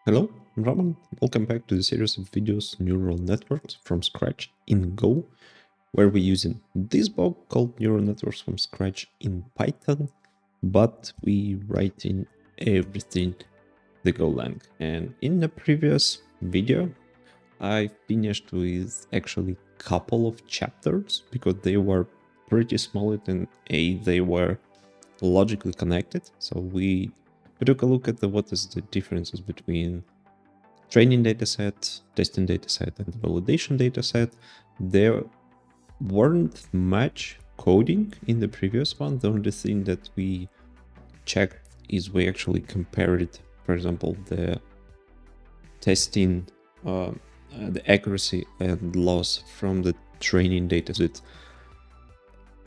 Hello, I'm Roman. Welcome back to the series of videos Neural Networks from Scratch in Go, where we're using this book called Neural Networks from Scratch in Python, but we writing everything the Golang. And in the previous video, I finished with actually couple of chapters because they were pretty small and they were logically connected. So we took a look at what is the differences between training dataset, testing dataset, and validation dataset. There weren't much coding in the previous one. The only thing that we checked is we actually compared, for example, the testing, the accuracy and loss from the training dataset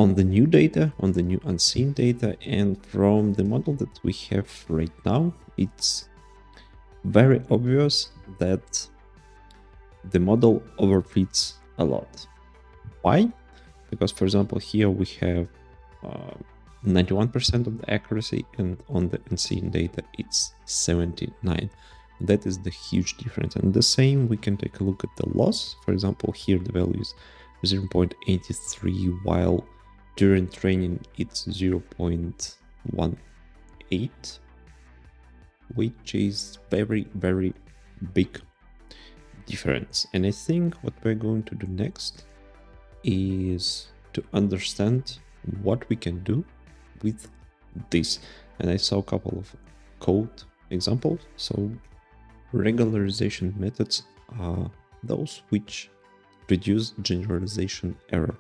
on the new data, on the new unseen data, and from the model that we have right now, it's very obvious that the model overfits a lot. Why? Because, for example, here we have 91% of the accuracy, and on the unseen data, it's 79. That is the huge difference. And the same, we can take a look at the loss. For example, here the value is 0.83, while during training it's 0.18, which is very, very big difference. And I think what we're going to do next is to understand what we can do with this. And I saw a couple of code examples. So regularization methods are those which reduce generalization error.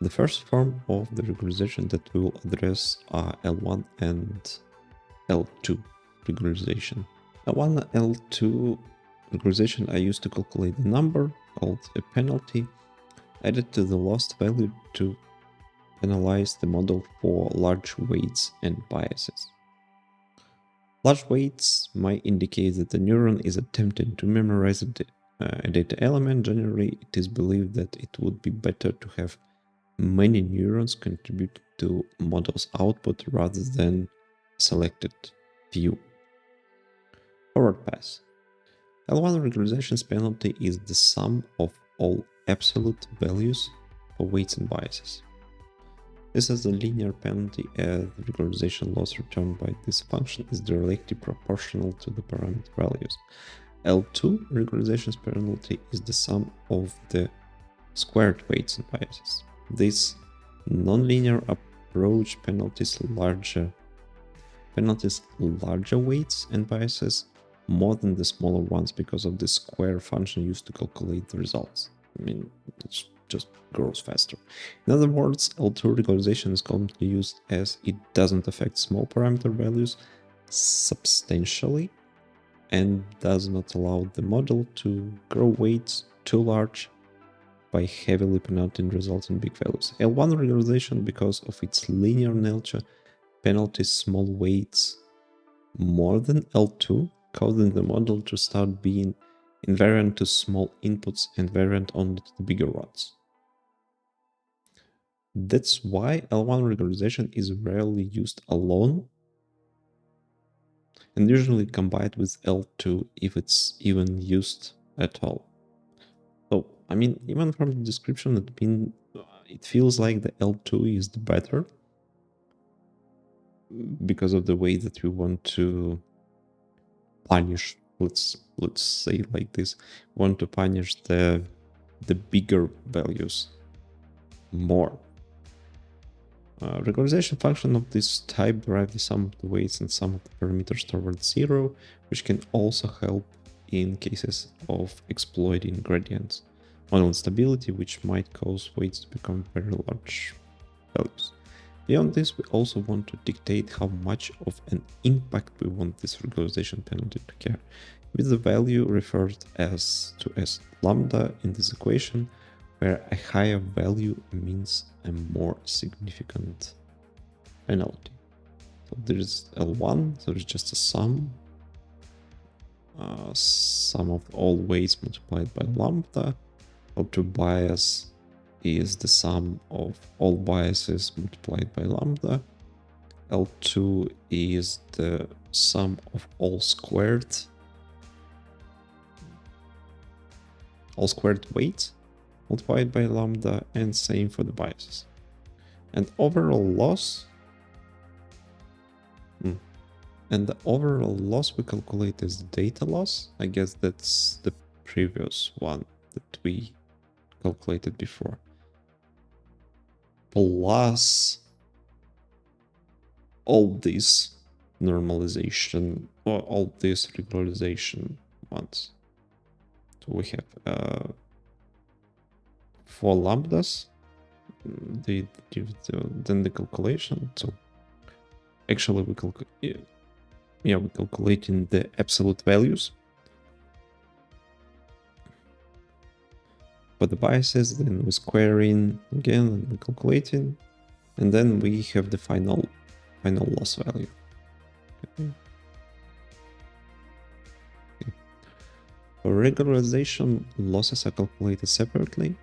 The first form of the regularization that we will address are L1 and L2 regularization. L1 and L2 regularization are used to calculate the number called a penalty added to the lost value to penalize the model for large weights and biases. Large weights might indicate that the neuron is attempting to memorize a data element. Generally, it is believed that it would be better to have many neurons contribute to model's output rather than selected few. Forward pass. L1 regularization's penalty is the sum of all absolute values for weights and biases. This is a linear penalty as the regularization loss returned by this function is directly proportional to the parameter values. L2 regularization's penalty is the sum of the squared weights and biases. This nonlinear approach penalties larger weights and biases more than the smaller ones because of the square function used to calculate the results. I mean, it's just grows faster. In other words, L2 regularization is commonly used as it doesn't affect small parameter values substantially and does not allow the model to grow weights too large by heavily penalizing results in big values. L1 regularization, because of its linear nature, penalties small weights more than L2, causing the model to start being invariant to small inputs and variant only to the bigger ones. That's why L1 regularization is rarely used alone and usually combined with L2 if it's even used at all. So, I mean, even from the description, it feels like the L2 is the better because of the way that we want to punish, let's say like this, want to punish the bigger values more. Regularization function of this type derive the sum of the weights and sum of the parameters towards zero, which can also help in cases of exploiting gradients. Model instability, which might cause weights to become very large values. Beyond this, we also want to dictate how much of an impact we want this regularization penalty to carry, with the value referred as lambda in this equation, where a higher value means a more significant penalty. So there is L1, so it's just a sum of all weights multiplied by lambda. L2 bias is the sum of all biases multiplied by lambda. L2 is the sum of all squared all squared weights multiplied by lambda, and same for the biases. And overall loss, and the overall loss we calculate as data loss. I guess that's the previous one that we calculated before. Plus all this normalization or all this regularization ones. So we have 4 lambdas, then the calculation. So actually we we're calculating the absolute values for the biases, then we're squaring again and we're calculating, and then we have the final loss value. Okay. For regularization, losses are calculated separately,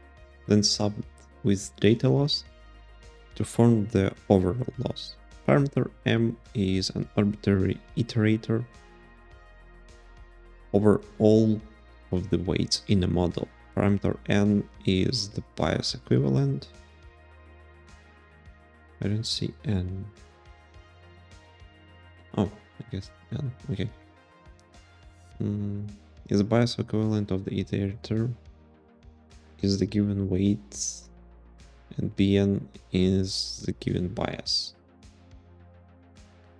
then subbed with data loss to form the overall loss. Parameter m is an arbitrary iterator over all of the weights in a model. Parameter n is the bias equivalent. I don't see n. Oh, I guess n. Okay. Is the bias equivalent of the iterator is the given weight, and bn is the given bias.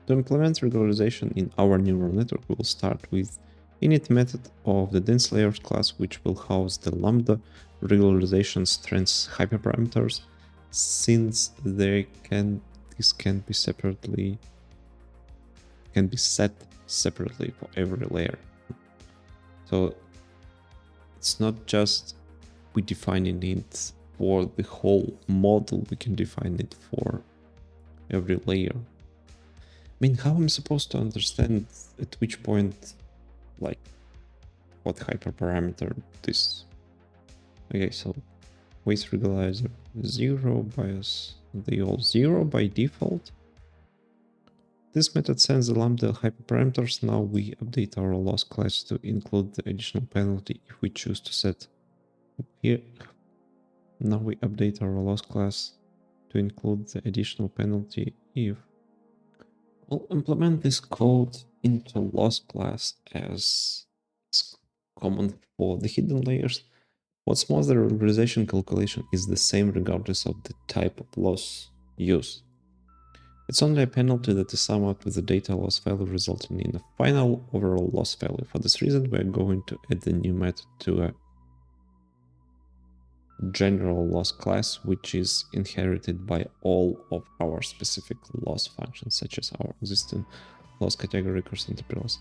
To implement regularization in our neural network, we will start with init method of the dense layers class, which will house the lambda regularization strength hyperparameters, since this can be set separately for every layer. So it's not just we defining it for the whole model, we can define it for every layer. I mean, how I'm supposed to understand at which point, like, what hyperparameter this? Okay, so weight regularizer 0, bias, they all 0 by default. This method sends the lambda hyperparameters. Now we update our loss class to include the additional penalty if we choose to set here. Now we update our loss class to include the additional penalty if we'll implement this code into loss class as it's common for the hidden layers. What's more, the regularization calculation is the same regardless of the type of loss used. It's only a penalty that is summed up with the data loss value, resulting in a final overall loss value. For this reason, we're going to add the new method to a general loss class, which is inherited by all of our specific loss functions, such as our existing loss category center loss.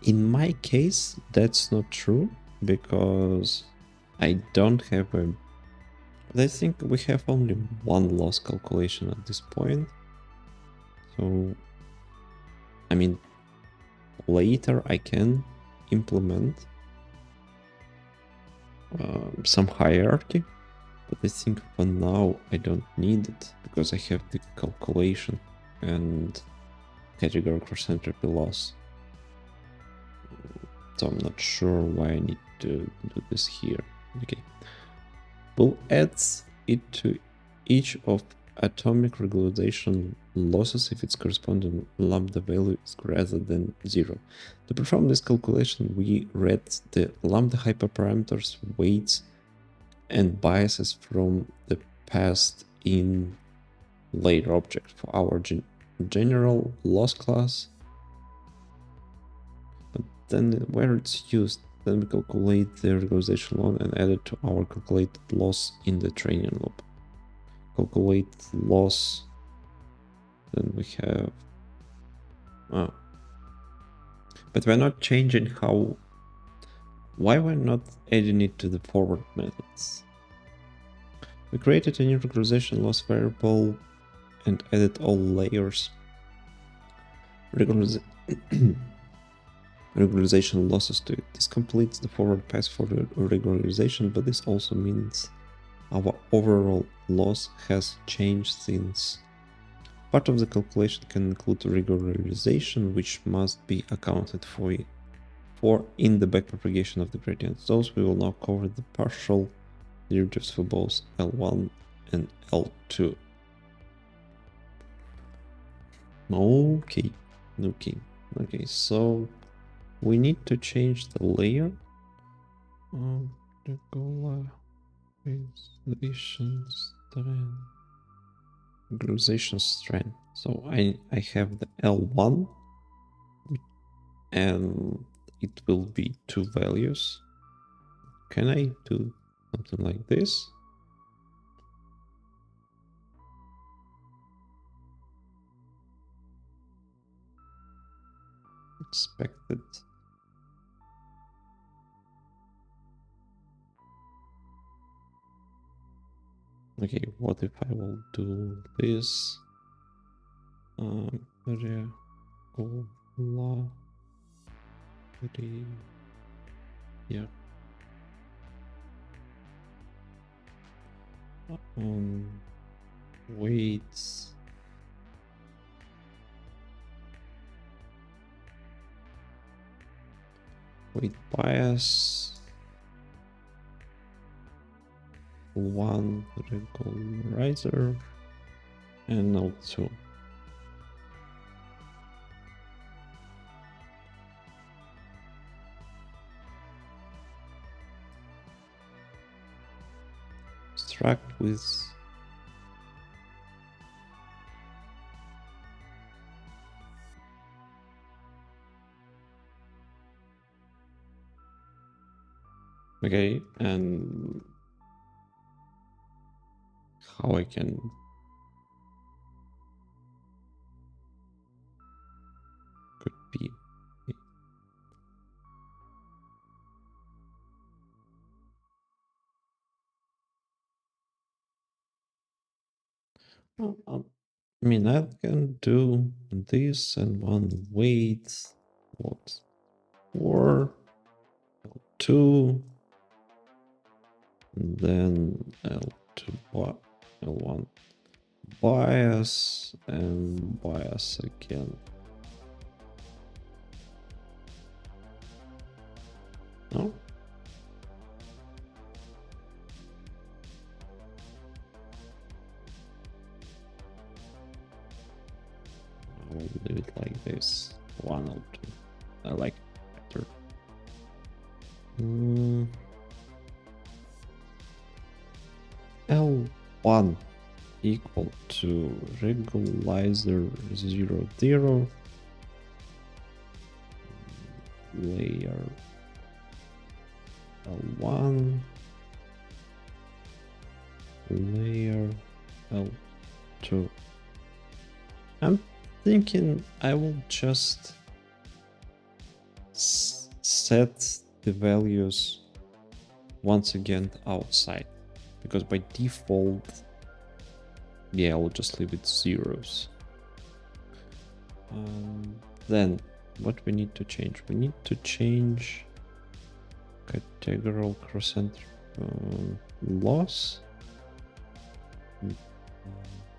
In my case, that's not true, because I don't have a... I think we have only one loss calculation at this point. So, I mean, later I can implement some hierarchy, but I think for now I don't need it because I have the calculation and category cross entropy loss. So I'm not sure why I need to do this here. Okay, we'll add it to each of atomic regularization losses if its corresponding lambda value is greater than 0. To perform this calculation, we read the lambda hyperparameters, weights, and biases from the past in layer object for our general loss class. But then where it's used, then we calculate the regularization loss and add it to our calculated loss in the training loop. Calculate loss, then we have but we're not changing why we're not adding it to the forward methods. We created a new regularization loss variable and added all layers regularization losses to it. This completes the forward pass for regularization, but this also means our overall loss has changed, since part of the calculation can include regularization, which must be accounted for for in the backpropagation of the gradients. Those we will now cover the partial derivatives for both L1 and L2. Okay, so we need to change the layer of regularization strand. So I have the L1 and it will be 2 values. Can I do something like this? Expected. Okay, what if I will do this? Yeah. Weights. Weight bias. 1 regularizer and L2. Extract with okay, and how I can could be I mean I can do this and one weight what 4 2 and then L2 L1 bias and bias again. No? I will do it like this. 1 or 2. I like it better. L1 equal to regularizer 0 0 layer L1 layer L2. I'm thinking I will just set the values once again outside, because by default, yeah, I will just leave it zeros. Then what we need to change? We need to change categorical cross-center loss.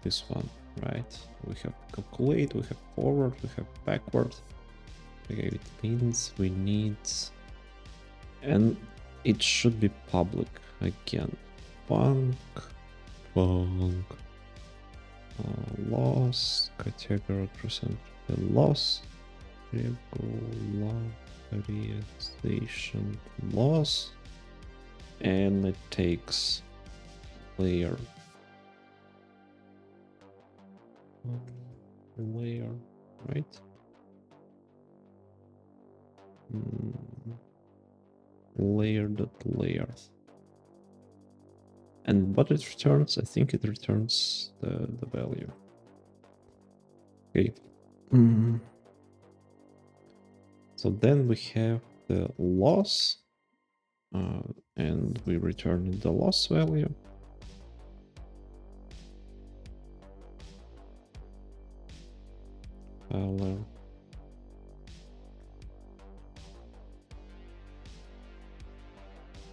This one, right? We have calculate, we have forward, we have backward. Okay, it means we need, and it should be public again. Loss category percent loss regularization loss, and it takes layer right. Layer. And what it returns, I think it returns the value. Okay. So then we have the loss, and we return the loss value.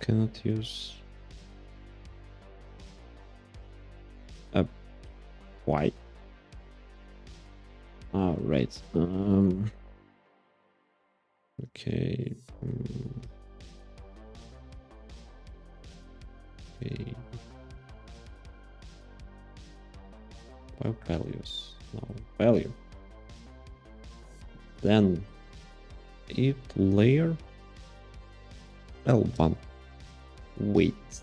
Cannot use why? Right. Okay, Okay. 5 values. No value. Then if layer L1 weight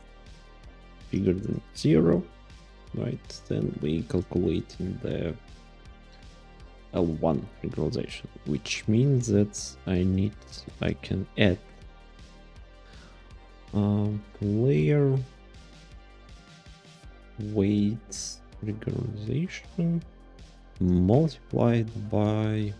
bigger than 0, right, then we calculate in the L1 regularization, which means that I can add layer weight regularization multiplied by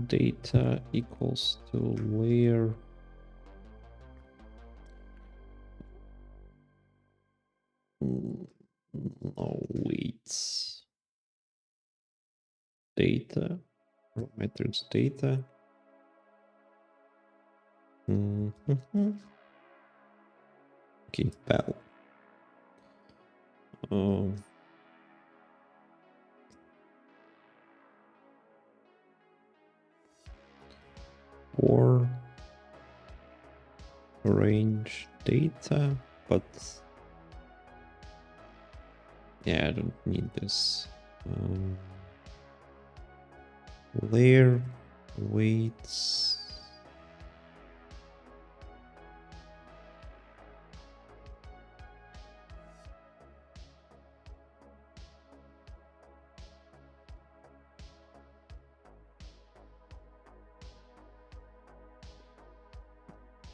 data equals to layer weights data matrix data okay val or range data, but yeah, I don't need this. Layer weights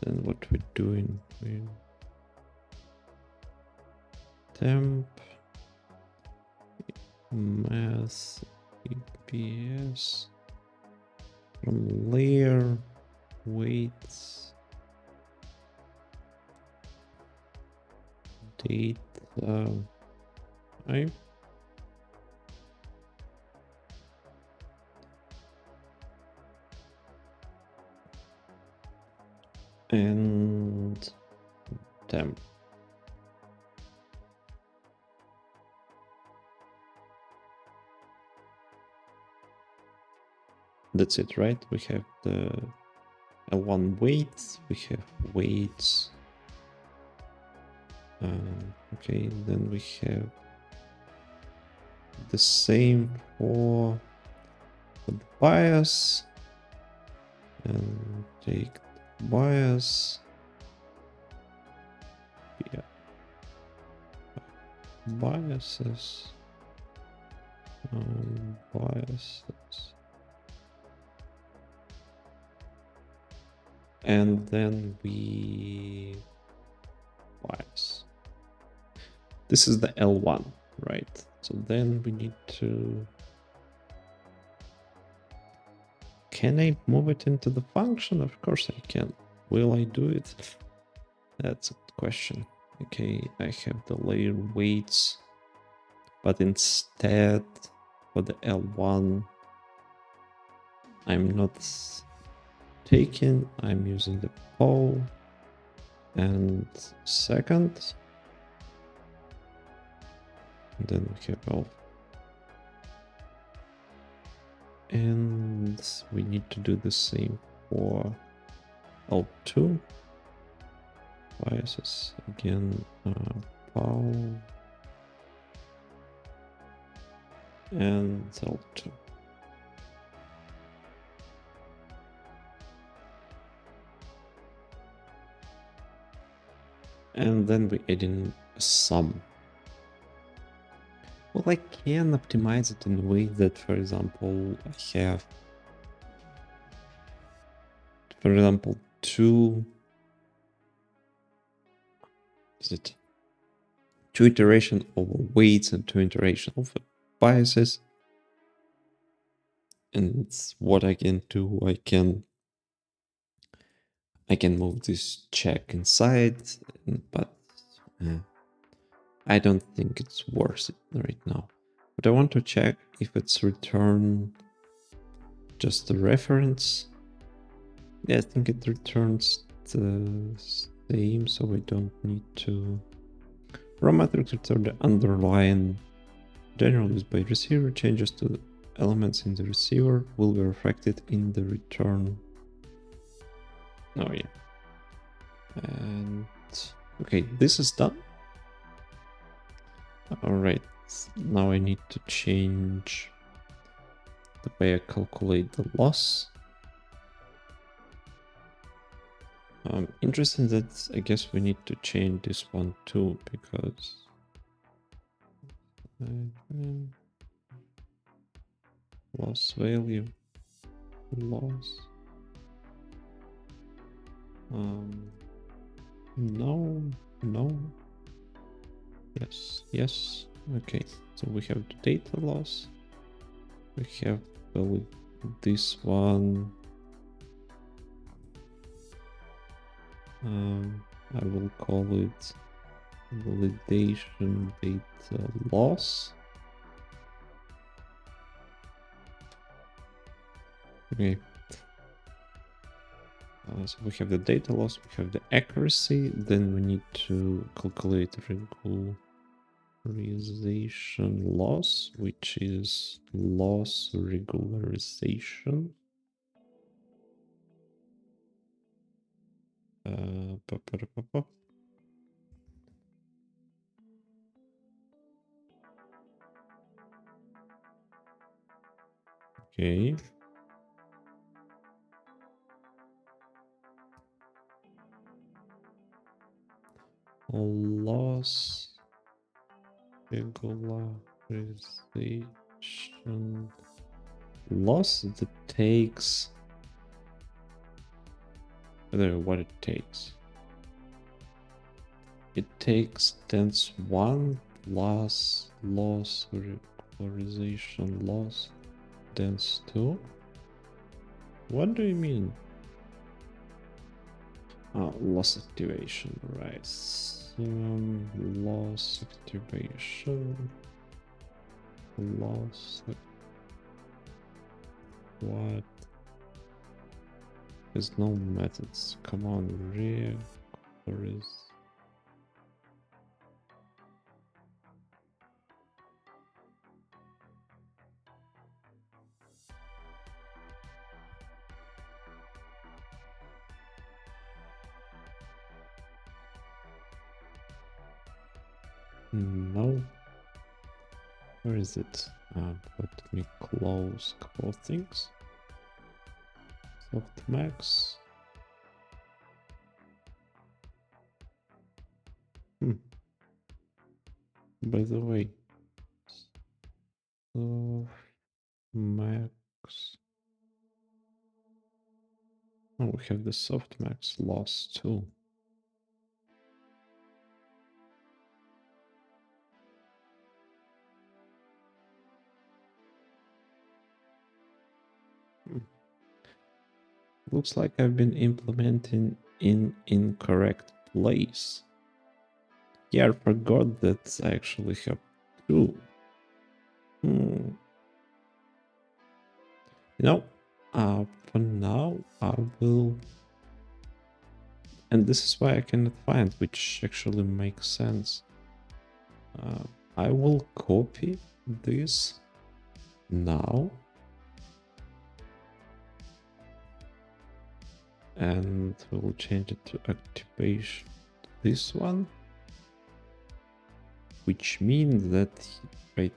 then what we're doing, we temp mass EPS from layer weights data type and temp. That's it, right? We have the L1 weights, we have weights. Okay, then we have the same for the bias and take the bias. Yeah. Biases. Biases. And then we bias. This is the L1, right? So then we need to... Can I move it into the function? Of course I can. Will I do it? That's a question. Okay, I have the layer weights, but instead for the L1, I'm not taking, I'm using the pole and second. And then we have all. And we need to do the same for L2. Biases again, pole and L2. And then we add in a sum. Well, I can optimize it in a way that, for example, I have, for example, two iteration over weights and two iteration over biases. And what I can do, I can move this check inside, but I don't think it's worth it right now. But I want to check if it's return just the reference. Yeah, I think it returns the same, so we don't need to. Raw matrix return the underlying general used by receiver. Changes to the elements in the receiver will be reflected in the return. Oh yeah. And okay, this is done. All right, now I need to change the way I calculate the loss. Interesting that I guess we need to change this one too, because loss value, loss. No, no. Yes, yes. Okay, so we have the data loss. We have this one. I will call it validation data loss. Okay. So we have the data loss, we have the accuracy, then we need to calculate regularization loss, which is loss regularization. Okay. Loss regularization loss that takes, I don't know what it takes. It takes tense 1 plus loss regularization loss dense 2. What do you mean? Loss activation, right? Loss activation. Loss. What? There's no methods. Come on, regularize. No. Where is it? Let me close a couple of things. Softmax. By the way, Softmax. Oh, we have the softmax loss too. Looks like I've been implementing in incorrect place. Yeah, I forgot that I actually have two. You know, for now I will, and this is why I cannot find, which actually makes sense. I will copy this now and we'll change it to activation. This one, which means that right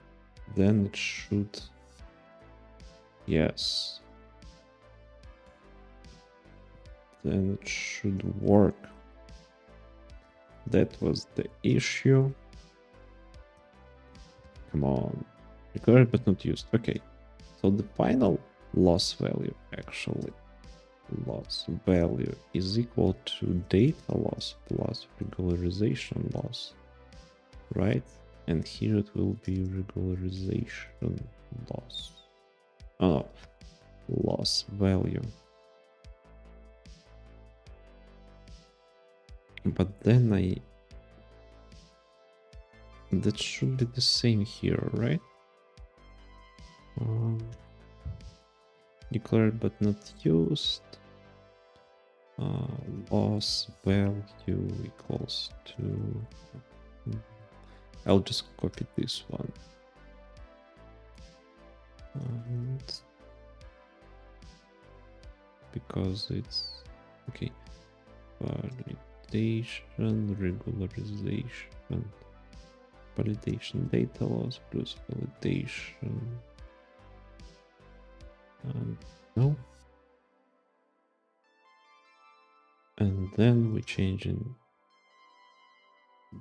then it should, yes, then it should work. That was the issue. Come on, declared but not used. Okay, so the final loss value, actually loss value is equal to data loss plus regularization loss, right? And here it will be regularization loss. Oh, loss value. But then that should be the same here, right? Declared but not used. loss value equals to, I'll just copy this one. And because it's okay, validation data loss plus validation, no, and then we change in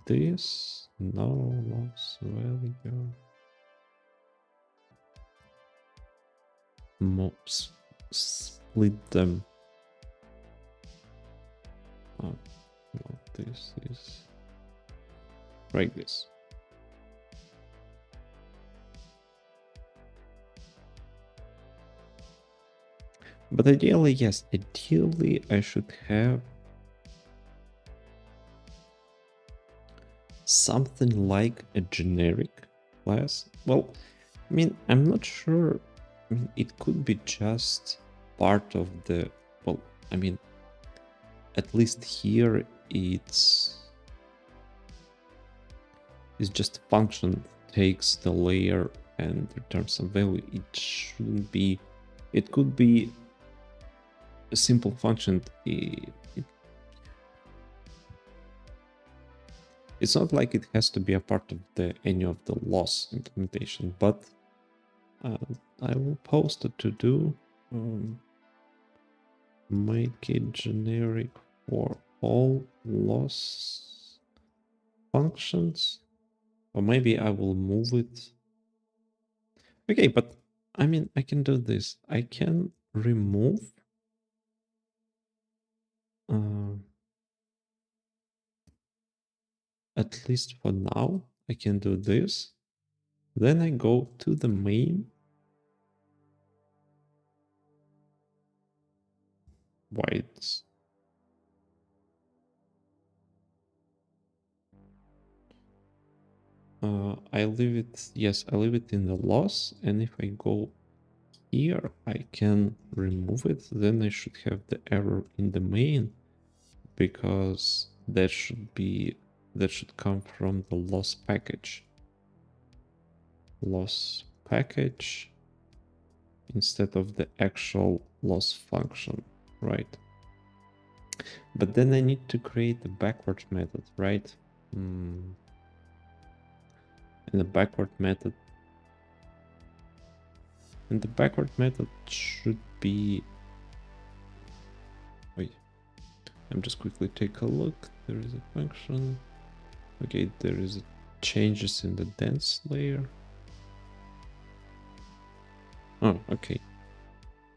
this, no loss value, split them. Oh, no, this is like this. But ideally, yes, ideally I should have something like a generic class. Well, I mean, I'm not sure. I mean, it could be just part of the, well, I mean, at least here it's just a function takes the layer and returns some value. It shouldn't be, it could be a simple function. It's not like it has to be a part of any of the loss implementation, but I will post it to do. Make it generic for all loss functions, or maybe I will move it. Okay, but I mean, I can do this. I can remove at least for now, I can do this. Then I go to the main. Why it's I leave it, yes, I leave it in the loss, and if I go here, I can remove it, then I should have the error in the main, because that should come from the loss package. Loss package instead of the actual loss function, right? But then I need to create a backward method, right? And the backward method should be, wait, I'm just quickly take a look. There is a function. Okay, there is changes in the dense layer. Oh, okay.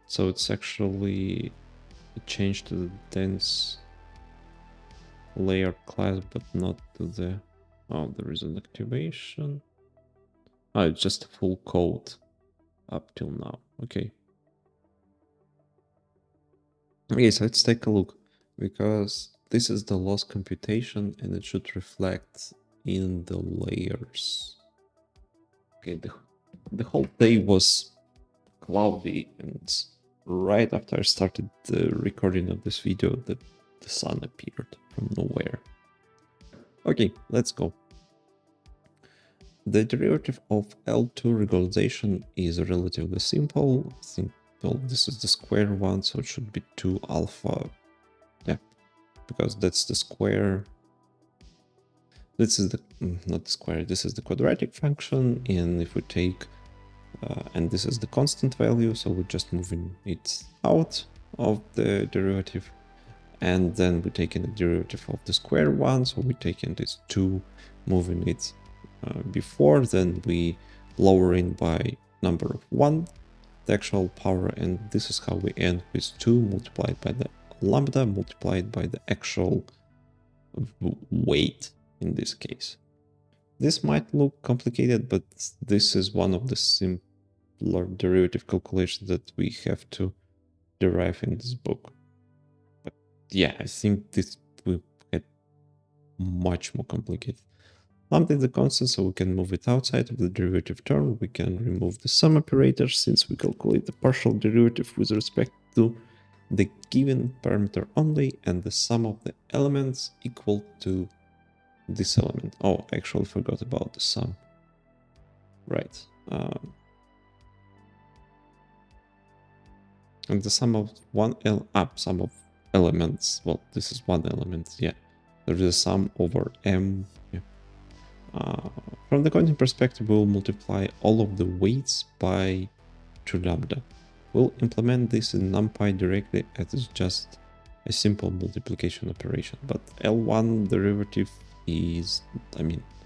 So it's actually a change to the dense layer class, but not to the, oh, there is an activation. Oh, it's just full code up till now. Okay. Okay, so let's take a look, because this is the loss computation and it should reflect in the layers. Okay, the whole day was cloudy, and right after I started the recording of this video, the sun appeared from nowhere. Okay, let's go. The derivative of L2 regularization is relatively simple. I think, well, this is the square one, so it should be 2 alpha. Yeah, because that's the square. This is the, not the square, this is the quadratic function, and if we take, and this is the constant value, so we're just moving it out of the derivative, and then we're taking the derivative of the square one, so we're taking this 2, moving it before, then we lowering by number of 1 the actual power, and this is how we end with 2 multiplied by the lambda multiplied by the actual weight in this case. This might look complicated, but this is one of the simpler derivative calculations that we have to derive in this book. But yeah, I think this will get much more complicated. Lambda is the constant, so we can move it outside of the derivative term. We can remove the sum operator since we calculate the partial derivative with respect to the given parameter only and the sum of the elements equal to this element. Oh, I actually forgot about the sum. Right. And the sum of sum of elements. Well, this is one element. Yeah. There's a sum over m. Yeah. From the coding perspective, we'll multiply all of the weights by 2 lambda. We'll implement this in NumPy directly as it's just a simple multiplication operation. But L1 derivative is,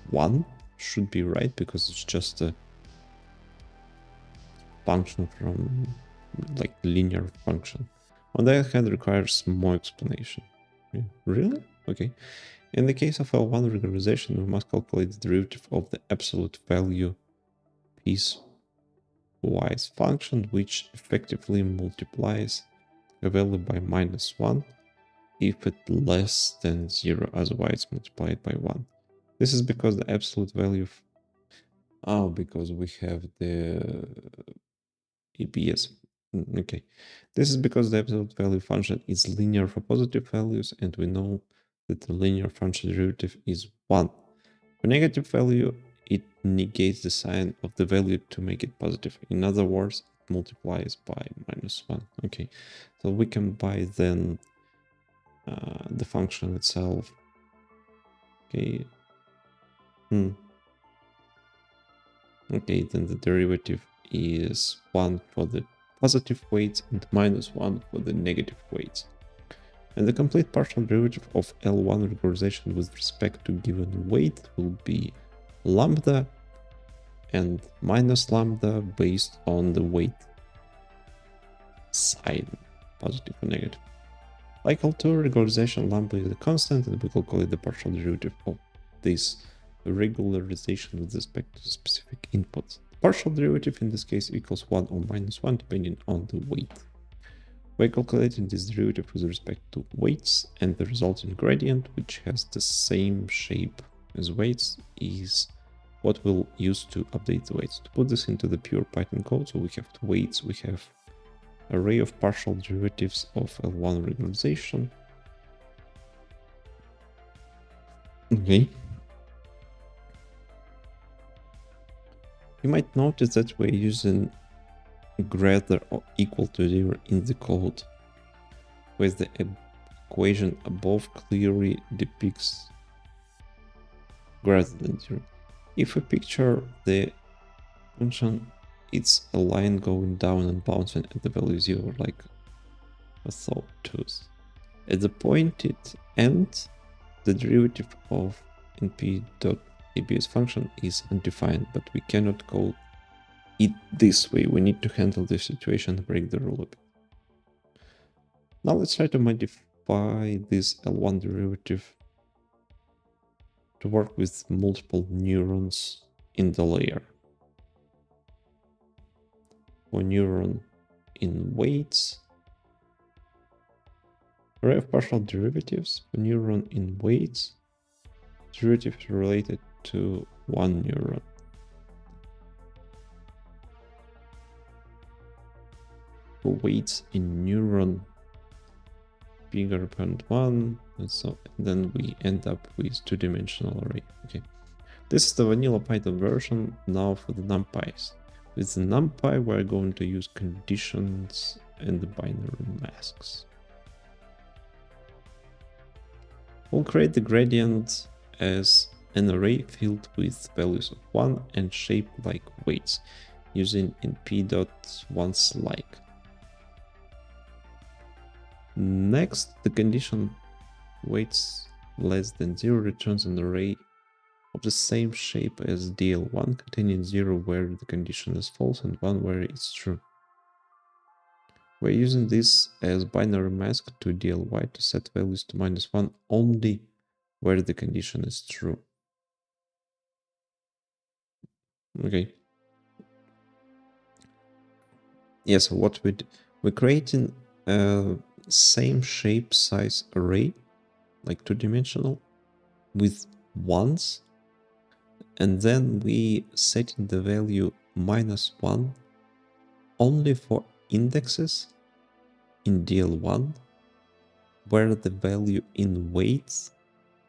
1 should be right because it's just a function from like linear function. On the other hand, requires more explanation. Yeah. Really? Okay. In the case of L1 regularization, we must calculate the derivative of the absolute value piecewise function, which effectively multiplies a value by -1 if it's less than 0, otherwise multiplied by 1. This is because the absolute value because we have the EBS. Okay. This is because the absolute value function is linear for positive values, and we know that the linear function derivative is 1. For negative value, it negates the sign of the value to make it positive. In other words, it multiplies by -1. Okay. So we can buy then the function itself. Okay. Okay, then the derivative is 1 for the positive weights and -1 for the negative weights. And the complete partial derivative of L1 regularization with respect to given weight will be lambda and minus lambda based on the weight sign, positive or negative. Like L2 regularization, lambda is a constant, and we calculate the partial derivative of this regularization with respect to specific inputs. The partial derivative in this case equals 1 or -1 depending on the weight. We're calculating this derivative with respect to weights, and the resulting gradient, which has the same shape as weights, is what we'll use to update the weights. To put this into the pure Python code, so we have two weights, we have array of partial derivatives of L1 regularization. Okay. You might notice that we're using greater or equal to 0 in the code, where the equation above clearly depicts greater than 0. If we picture the function, it's a line going down and bouncing at the value 0 like a sawtooth. At the pointed end, the derivative of np.abs function is undefined, but we cannot call it this way. We need to handle this situation and break the rule a bit. Now let's try to modify this L1 derivative to work with multiple neurons in the layer. For neuron in weights, array of partial derivatives. For neuron in weights, derivative related to one neuron. For weights in neuron bigger than 1, and so then we end up with two-dimensional array. Okay, this is the vanilla Python version. Now for the numpys. With the numpy, we're going to use conditions and the binary masks. We'll create the gradient as an array filled with values of 1 and shaped like weights using np.onceLike. Next, the condition weights less than 0 returns an array of the same shape as dl1 containing 0 where the condition is false and 1 where it's true. We're using this as binary mask to dly to set values to -1 only where the condition is true. Okay. Yeah, so what we're creating a same shape size array, like two-dimensional, with ones, and then we setting the value -1 only for indexes in DL1 where the value in weights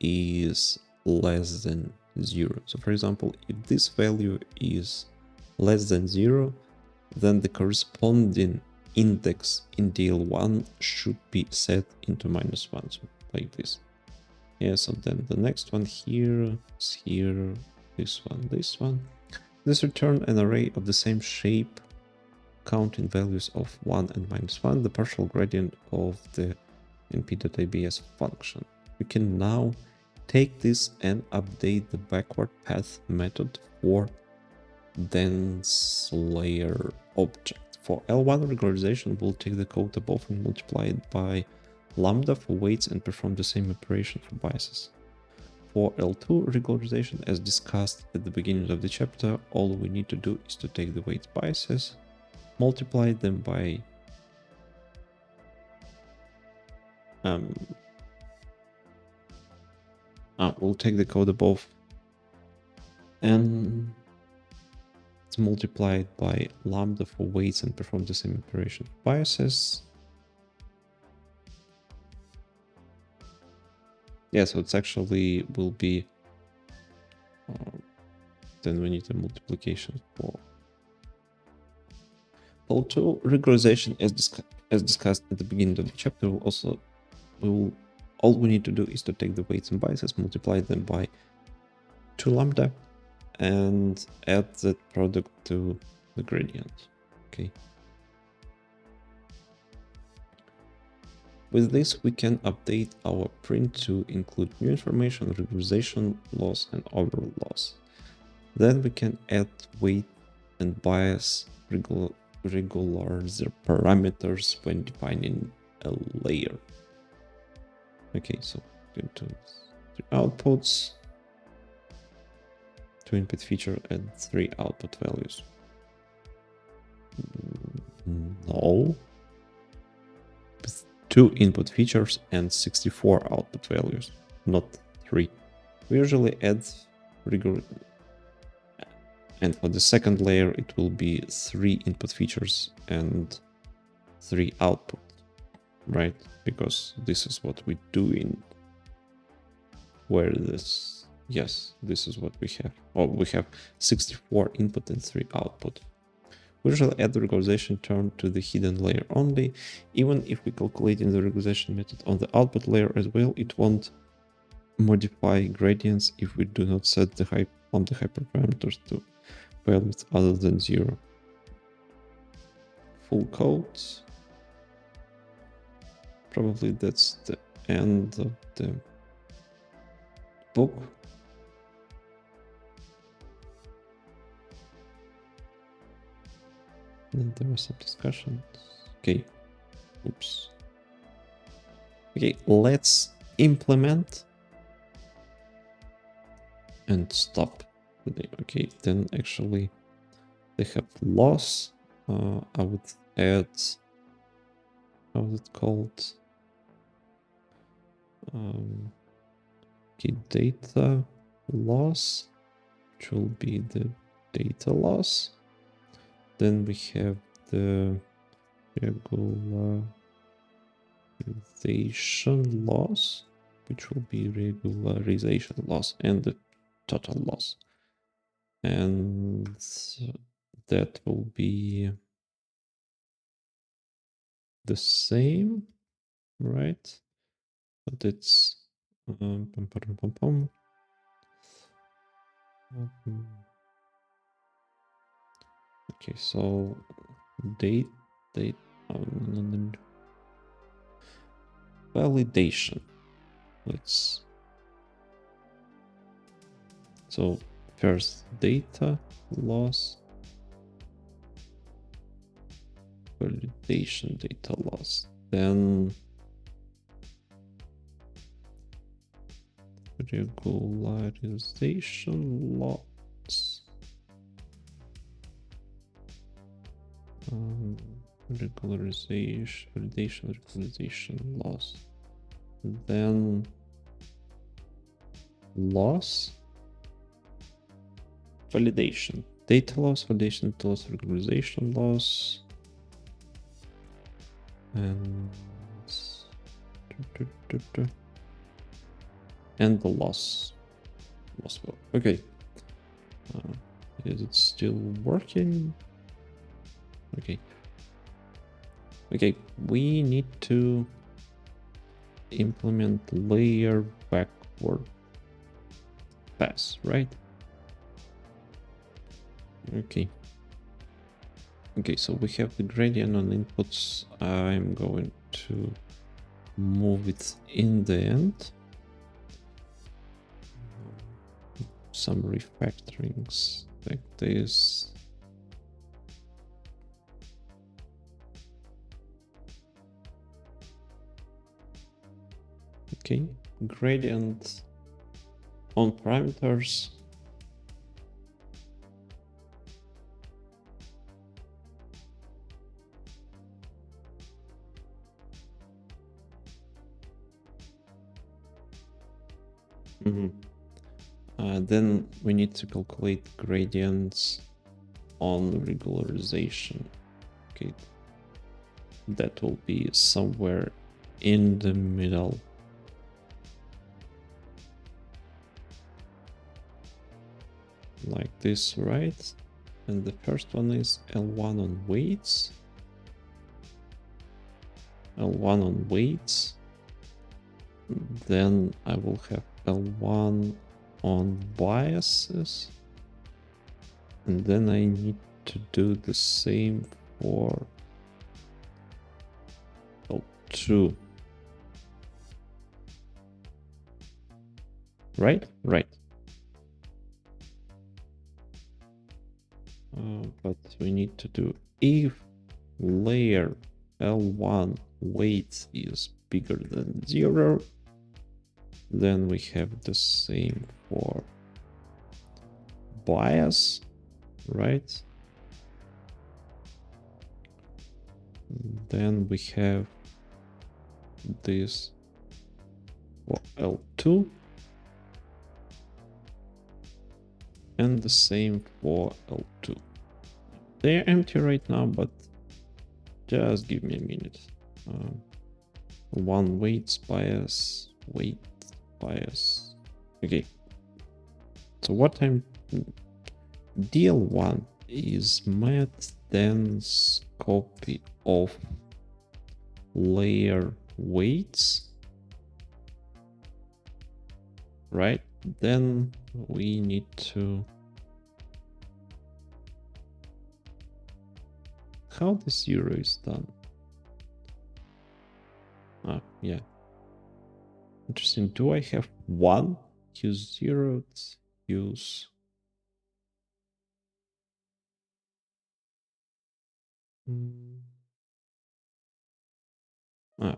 is less than 0. So for example, if this value is less than 0, then the corresponding index in DL1 should be set into -1, so like this. Yeah, so then the next one here is here, this one, this one. This return an array of the same shape, counting values of 1 and -1, the partial gradient of the np.abs function. We can now take this and update the backward path method for dense layer object. For L1 regularization, we'll take the code above and multiply it by lambda for weights and perform the same operation for biases. For L2 regularization, as discussed at the beginning of the chapter, all we need to do is to take the weight biases, multiply them by we'll take the code above and it's multiplied by lambda for weights and perform the same operation for biases. Yeah, so it's actually will be then we need a multiplication for L2 regularization as discussed at the beginning of the chapter. All we need to do is to take the weights and biases, multiply them by 2 lambda, and add that product to the gradient. Okay. With this, we can update our print to include new information, regularization loss, and overall loss. Then we can add weight and bias regularizer parameters when defining a layer. Okay, so into 3 outputs, 2 input feature and 3 output values. No. 2 input features and 64 output values, not 3. We usually add rigor, and for the second layer it will be 3 input features and 3 output, right? Because this is what we do in where this, yes, this is what we have. Oh, we have 64 input and 3 output. We usually add the regularization term to the hidden layer only. Even if we calculate in the regularization method on the output layer as well, it won't modify gradients if we do not set the hyperparameters to values other than 0. Full code. Probably that's the end of the book. And there was some discussion. Okay. Oops. Okay, let's implement and stop. Okay, then actually they have loss. I would add, how is it called? Okay, data loss, which will be the data loss. Then we have the regularization loss, which will be regularization loss, and the total loss. And that will be the same, right? But it's okay, so date validation. So first data loss, validation data loss, then regularization loss, regularization loss, then loss, validation, data loss, validation loss, regularization loss, and the loss. Okay. Is it still working? Okay. Okay, we need to implement layer backward pass, right? Okay. Okay, so we have the gradient on inputs. I'm going to move it in the end. Some refactorings like this. Okay, gradient on parameters. Then we need to calculate gradients on regularization. Okay, that will be somewhere in the middle. Like this, right? And the first one is L1 on weights. L1 on weights. Then I will have L1 on biases. And then I need to do the same for L2. Right? Right. But we need to do if layer L1 weight is bigger than 0, then we have the same for bias, right? Then we have this for L2 and the same for L2. They're empty right now, but just give me a minute. One weights bias, weight bias. Okay. So what time DL1 is met, then copy of layer weights, right? Then we need to how the 0 is done. Ah, yeah. Interesting. Do I have 1? Use 0, use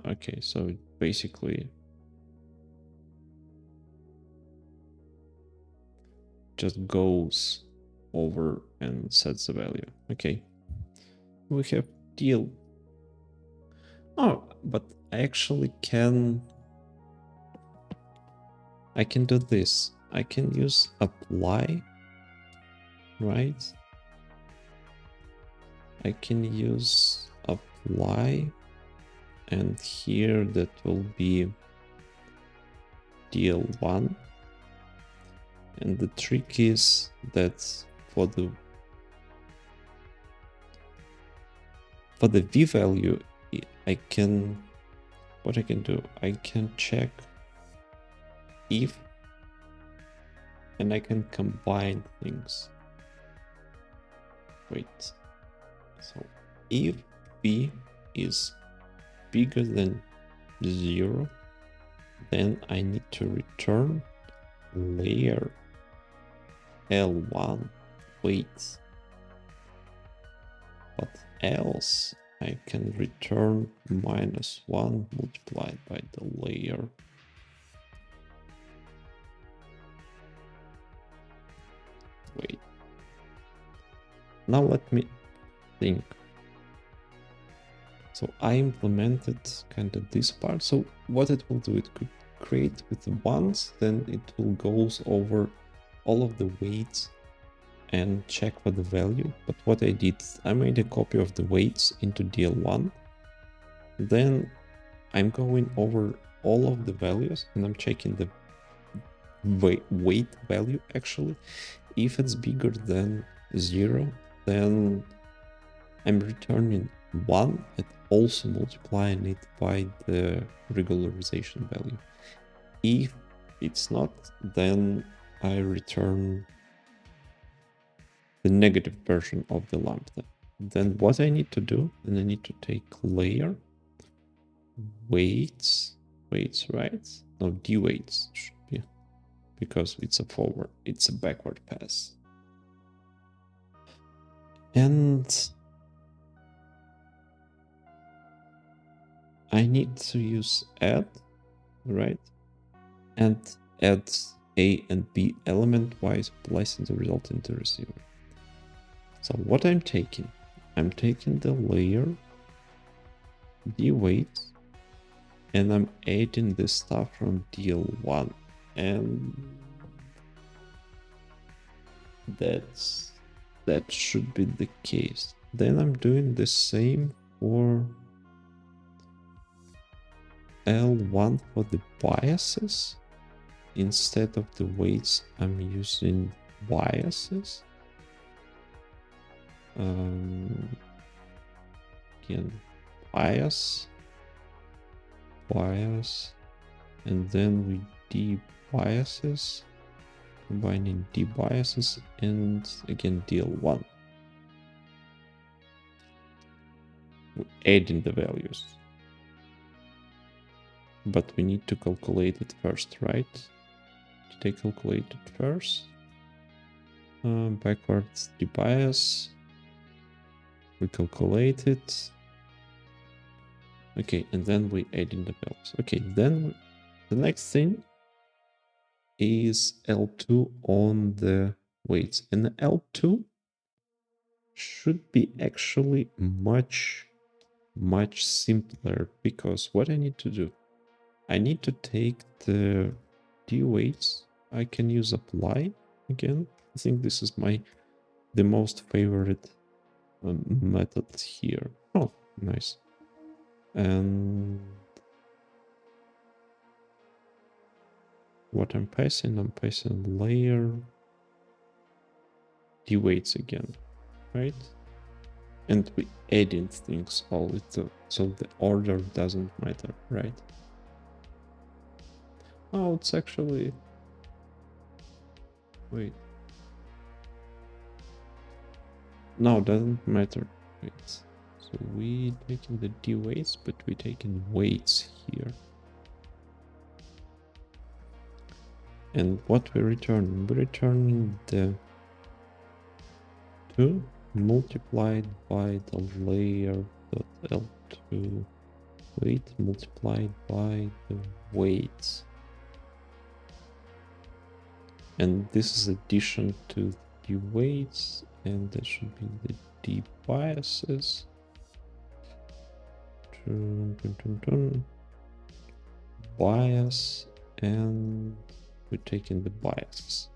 okay, so it basically just goes over and sets the value. Okay. We have deal. Oh, but I actually I can do this. I can use apply, right? I can use apply, and here that will be DL1. And the trick is that for the v value, what I can do, I can check if, and I can combine things. Wait, so if b is bigger than 0, then I need to return layer L1 weights, but else I can return -1 multiplied by the layer. Wait. Now let me think. So I implemented kind of this part. So what it will do, it could create with the ones, then it will goes over all of the weights and check for the value. But what I did, I made a copy of the weights into DL1. Then I'm going over all of the values and I'm checking the weight value actually. If it's bigger than 0, then I'm returning 1 and also multiplying it by the regularization value. If it's not, then I return the negative version of the lambda. Then what I need to do, then I need to take layer, weights, right? No, d weights should be, because it's a backward pass. And I need to use add, right? And add A and B element-wise, placing the result into the receiver. So what I'm taking the layer, the weight, and I'm adding the stuff from DL1, and that should be the case. Then I'm doing the same for L1 for the biases. Instead of the weights, I'm using biases. Again, bias, and then we de-biases, combining de-biases, and again DL1. We're adding the values. But we need to calculate it first, right? Did I calculate it first? Backwards de-bias. We calculate it. Okay, and then we add in the values. Okay, then the next thing is L2 on the weights. And the L2 should be actually much simpler, because what I need to do, I need to take the D weights. I can use apply again. I think this is the most favorite method here. Oh, nice. And what I'm passing layer D weights again, right? And we adding things all so the order doesn't matter, right? Oh, it's actually, wait. No, doesn't matter. Wait. So we taking the D weights, but we taking weights here. And what we're returning? We're returning the 2 multiplied by the layer .L2 weight multiplied by the weights. And this is addition to the weights, and that should be the D biases. Bias, and we're taking the biases.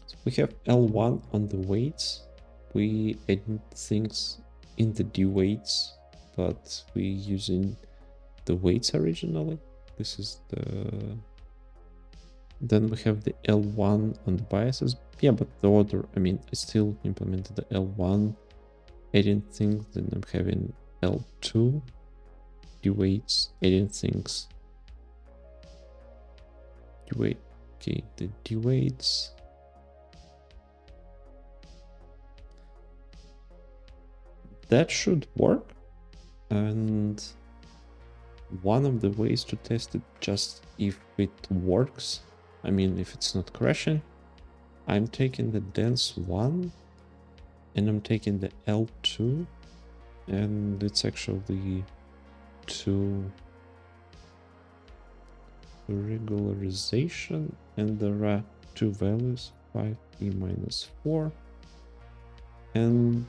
So we have L1 on the weights. We add things in the D weights, but we using the weights originally. This is the... Then we have the L1 on the biases. Yeah, but the order, I mean, I still implemented the L1, adding things, then I'm having L2, D weights, adding things. D weight, okay, the D weights. That should work. And one of the ways to test it, just if it works, I mean, if it's not crashing, I'm taking the dense one and I'm taking the L2, and it's actually 2 regularization, and there are 2 values, 5e minus 4 and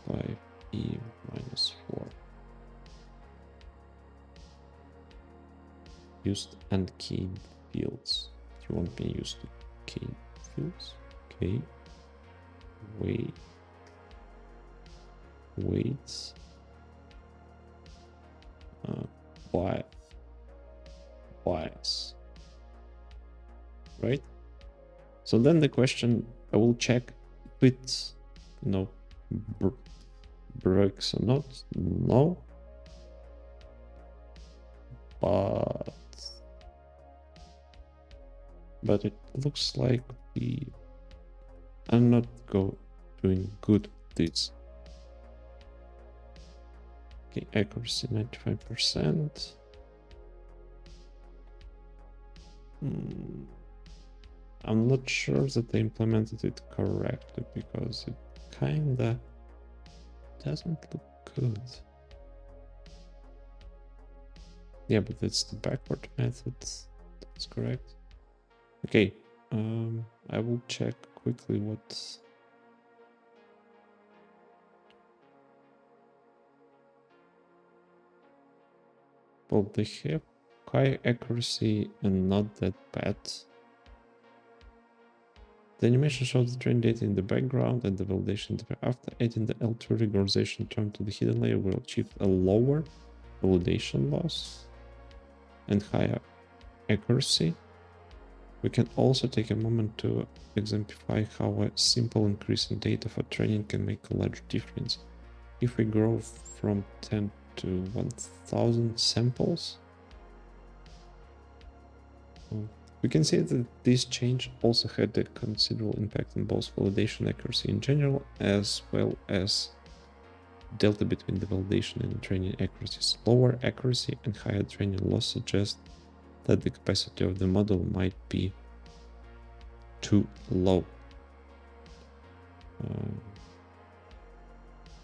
5e minus 4. Used unkeyed fields. Do you want me to use the keyed fields? Okay. Wait. weights bias, right? So then the question, I will check if it's, breaks or not. No, but it looks like we are not doing good with this. Okay, accuracy 95%. I'm not sure that they implemented it correctly because it kinda doesn't look good. Yeah, but it's the backward method. That's correct. Okay, I will check quickly what. Well, they have high accuracy and not that bad. The animation shows the train data in the background and the validation data. After adding the L2 regularization term to the hidden layer, we'll achieve a lower validation loss and higher accuracy. We can also take a moment to exemplify how a simple increase in data for training can make a large difference. If we grow from 10 to 1000 samples, we can see that this change also had a considerable impact on both validation accuracy in general, as well as delta between the validation and training accuracies. Lower accuracy and higher training loss suggest that the capacity of the model might be too low.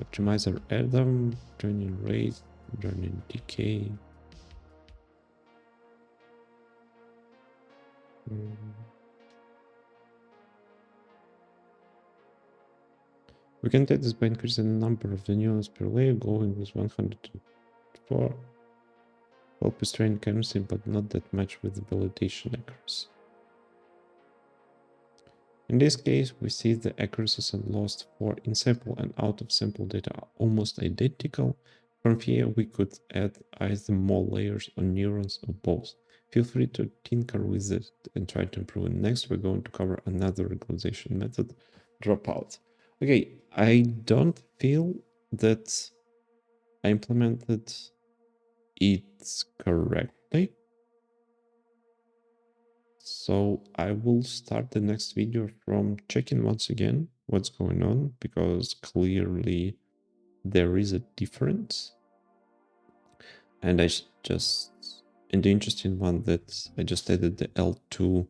Optimizer Adam, training rate, learning decay. We can take this by increasing the number of the neurons per layer, going with 104. Help with training chemistry, but not that much with the validation accuracy. In this case, we see the accuracies and loss for in-sample and out-of-sample data are almost identical. From here, we could add either more layers or neurons or both. Feel free to tinker with it and try to improve it. Next, we're going to cover another regularization method, dropout. Okay, I don't feel that I implemented it correctly. So I will start the next video from checking once again what's going on, because clearly there is a difference. And I just, in the interesting one, that I just added the L2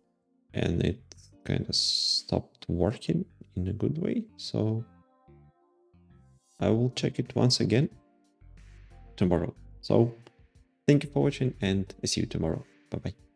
and it kind of stopped working in a good way. So I will check it once again tomorrow. So thank you for watching and I see you tomorrow. Bye-bye.